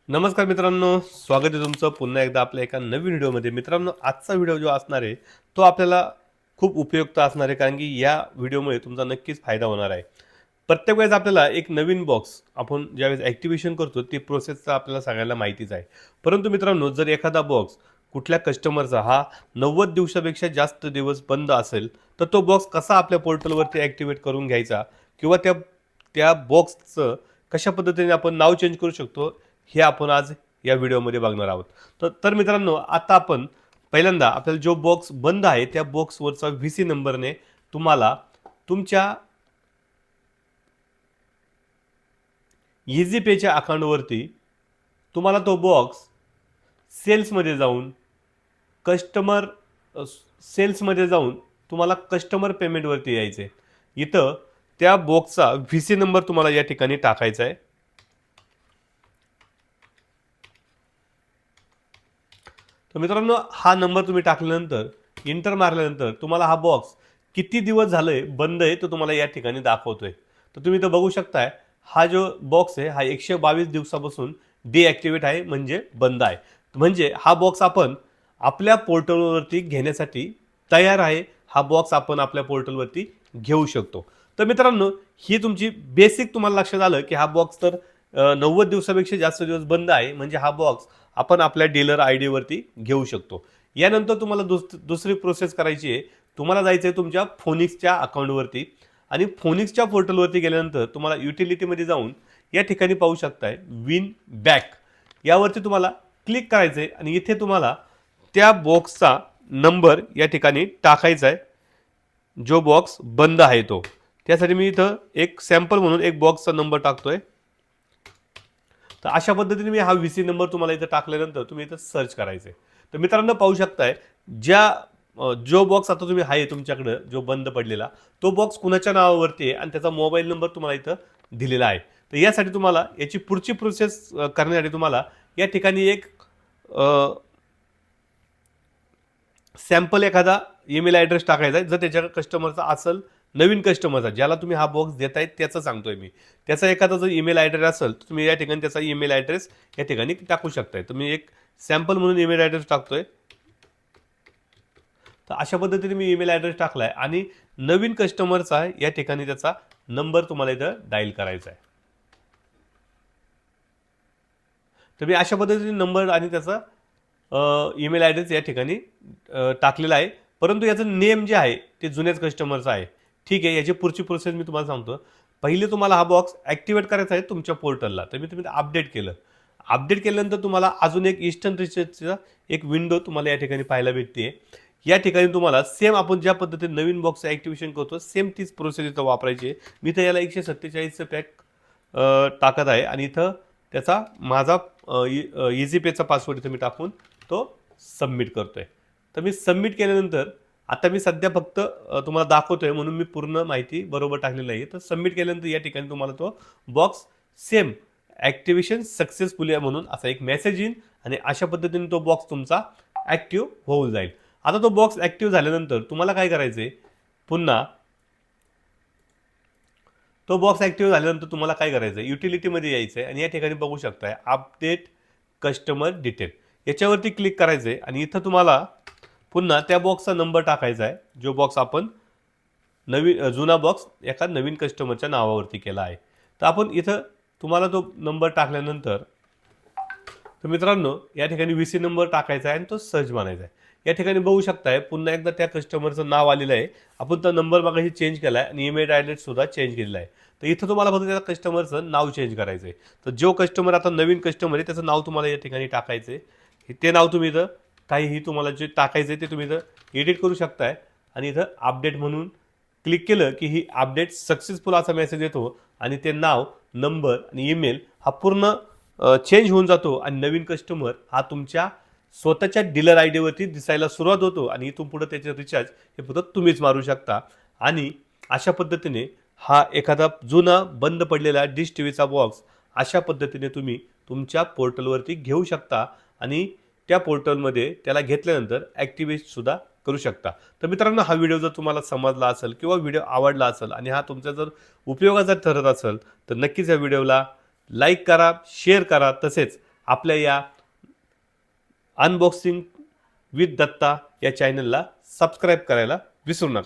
नमस्कार मित्रांनो, स्वागत आहे तुमचं पुन्हा एकदा आपल्या एका नवीन व्हिडिओमध्ये. मित्रांनो, आजचा व्हिडिओ जो असणार आहे तो आपल्याला खूप उपयुक्त असणार आहे, कारण की या व्हिडिओमुळे तुमचा नक्कीच फायदा होणार आहे. प्रत्येक वेळेस आपल्याला एक नवीन बॉक्स आपण ज्यावेळेस ॲक्टिव्हेशन करतो ती प्रोसेसचं आपल्याला सगळ्यांना माहितीच आहे. परंतु मित्रांनो, जर एखादा बॉक्स कुठल्या कस्टमरचा हा 90 दिवसापेक्षा जास्त दिवस बंद असेल, तर तो बॉक्स कसा आपल्या पोर्टलवरती ॲक्टिव्हेट करून घ्यायचा किंवा त्या त्या बॉक्सचं कशा पद्धतीने आपण नाव चेंज करू शकतो, हे आपण आज या व्हिडिओमध्ये बघणार आहोत. तर मित्रांनो, आता आपण पहिल्यांदा आपल्याला जो बॉक्स बंद आहे त्या बॉक्सवरचा व्ही-सी नंबरने तुम्हाला तुमच्या पेच्या अकाउंटवरती तुम्हाला तो बॉक्स सेल्समध्ये जाऊन कस्टमर सेल्समध्ये जाऊन तुम्हाला कस्टमर पेमेंटवरती यायचं आहे. इथं त्या बॉक्सचा व्ही-सी नंबर तुम्हाला या ठिकाणी टाकायचा आहे. तर मित्रांनो, हा नंबर तुम्ही टाकल्यानंतर इंटर मारल्यानंतर तुम्हाला हा बॉक्स किती दिवस झाले बंद आहे तो तुम्हाला या ठिकाणी दाखवतोय. तर तुम्ही इथं बघू शकताय, हा जो बॉक्स आहे हा 122 दिवसापासून डिॲक्टिव्हेट आहे, म्हणजे बंद आहे. म्हणजे हा बॉक्स आपण आपल्या पोर्टलवरती घेण्यासाठी तयार आहे. हा बॉक्स आपण आपल्या पोर्टलवरती घेऊ शकतो. तर मित्रांनो, ही तुमची बेसिक तुम्हाला लक्षात आलं की हा बॉक्स तर 90 दिवसापेक्षा जास्त दिवस बंद आहे, म्हणजे हा बॉक्स आपण आपल्या डीलर आय डीवरती घेऊ शकतो. यानंतर तुम्हाला दुसरी प्रोसेस करायची आहे. तुम्हाला जायचं आहे तुमच्या फोनिक्सच्या अकाउंटवरती आणि फोनिक्सच्या पोर्टलवरती गेल्यानंतर तुम्हाला युटिलिटीमध्ये जाऊन या ठिकाणी पाहू शकताय विन बॅक, यावरती तुम्हाला क्लिक करायचं आहे आणि इथे तुम्हाला त्या बॉक्सचा नंबर या ठिकाणी टाकायचा आहे, जो बॉक्स बंद आहे तो. त्यासाठी मी इथं एक सॅम्पल म्हणून एक बॉक्सचा नंबर टाकतोय. तर अशा पद्धतीने मी हा व्ही-सी नंबर तुम्हाला इथं टाकल्यानंतर तुम्ही इथं सर्च करायचं आहे. तर मित्रांनो, पाहू शकताय जो बॉक्स आता तुम्ही आहे तुमच्याकडं जो बंद पडलेला, तो बॉक्स कुणाच्या नावावरती आहे आणि त्याचा मोबाईल नंबर तुम्हाला इथं दिलेला आहे. तर यासाठी तुम्हाला याची पुढची प्रोसेस करण्यासाठी तुम्हाला या ठिकाणी एक सॅम्पल एखादा ईमेल ॲड्रेस टाकायचा आहे. जर त्याच्या कस्टमरचा असेल, नवीन कस्टमरचा ज्याला तुम्ही हा बॉक्स देताय त्याचं सांगतोय मी, त्याचा एखादा जर ईमेल ॲड्रेस असेल तर तुम्ही या ठिकाणी त्याचा ईमेल ॲड्रेस या ठिकाणी टाकू शकताय. तर मी एक सॅम्पल म्हणून ईमेल ॲड्रेस टाकतोय. तर अशा पद्धतीने मी ईमेल ॲड्रेस टाकलाय आणि नवीन कस्टमरचा या ठिकाणी त्याचा नंबर तुम्हाला इथं डायल करायचा आहे. तर मी अशा पद्धतीने नंबर आणि त्याचा ईमेल ॲड्रेस या ठिकाणी टाकलेला आहे. परंतु याचं नेम जे आहे ते जुन्याच कस्टमरचं आहे. ठीक आहे, याची पुढची प्रोसेस मी तुम्हाला सांगतो. पहिले तुम्हाला हा बॉक्स ॲक्टिव्हेट करायचा आहे तुमच्या पोर्टलला. तर मी तुम्ही अपडेट केलं. अपडेट केल्यानंतर तुम्हाला अजून एक इन्स्टंट रिचार्जचा एक विंडो तुम्हाला या ठिकाणी पाहायला भेटते. या ठिकाणी तुम्हाला सेम आपण ज्या पद्धतीने नवीन बॉक्स ॲक्टिव्हेशन करतो सेम तीच प्रोसेस इथं वापरायची आहे. मी तर याला 147चं पॅक टाकत आहे आणि इथं त्याचा माझा इझी पेचा पासवर्ड इथं मी टाकून तो सबमिट करतोय. तर मी सबमिट केल्यानंतर आता मी सध्या फक्त तुम्हाला दाखवतोय म्हणून मी पूर्ण माहिती बरोबर टाकलेली आहे. तर सबमिट केल्यानंतर या ठिकाणी तुम्हाला तो बॉक्स सेम ॲक्टिव्हेशन सक्सेसफुल आहे म्हणून असा एक मेसेज येईल आणि अशा पद्धतीने तो बॉक्स तुमचा ॲक्टिव्ह होऊन जाईल. आता तो बॉक्स ॲक्टिव्ह झाल्यानंतर तुम्हाला काय करायचं आहे, पुन्हा तो बॉक्स ॲक्टिव्ह झाल्यानंतर तुम्हाला काय करायचं आहे, युटिलिटीमध्ये यायचं आहे आणि या ठिकाणी बघू शकताय अपडेट कस्टमर डिटेल, याच्यावरती क्लिक करायचं आहे आणि इथं तुम्हाला पुन्हा त्या बॉक्सचा नंबर टाकायचा आहे, जो बॉक्स आपण जुना बॉक्स एका नवीन कस्टमरच्या नावावरती केला आहे. तर आपण इथं तुम्हाला तो नंबर टाकल्यानंतर तर मित्रांनो, या ठिकाणी व्ही-सी नंबर टाकायचा आहे आणि तो सर्च मारायचा आहे. या ठिकाणी बघू शकताय पुन्हा एकदा त्या कस्टमरचं नाव आलेलं आहे. आपण तो नंबर मगाशी चेंज केला आहे आणि ईमेल ॲड्रेस सुद्धा चेंज केलेला आहे. तर इथं तुम्हाला फक्त त्या कस्टमरचं नाव चेंज करायचं आहे. तर जो कस्टमर आता नवीन कस्टमर आहे त्याचं नाव तुम्हाला या ठिकाणी टाकायचं आहे. ते नाव तुम्ही इथं काहीही तुम्हाला जे टाकायचं आहे ते तुम्ही इथं एडिट करू शकताय आणि इथं अपडेट म्हणून क्लिक केलं की ही अपडेट सक्सेसफुल असा मेसेज येतो आणि ते नाव, नंबर आणि ईमेल हा पूर्ण चेंज होऊन जातो आणि नवीन कस्टमर हा तुमच्या स्वतःच्या डीलर आय डीवरती दिसायला सुरुवात होतो आणि इथून पुढे त्याचे रिचार्ज हे फक्त तुम्हीच मारू शकता. आणि अशा पद्धतीने हा एखादा जुना बंद पडलेला डिश टीव्हीचा बॉक्स अशा पद्धतीने तुम्ही तुमच्या पोर्टलवरती घेऊ शकता आणि त्या पोर्टलमध्ये त्याला घेतल्यानंतर ॲक्टिव्हेट सुद्धा करू शकता. तर मित्रांनो, हा व्हिडिओ जर तुम्हाला समजला असेल किंवा व्हिडिओ आवडला असेल आणि हा तुमचा जर उपयोगाचा ठरत असेल तर नक्कीच या व्हिडिओला लाईक करा, शेअर करा, तसेच आपल्या या अनबॉक्सिंग विथ दत्ता या चॅनलला सबस्क्राईब करायला विसरू नका.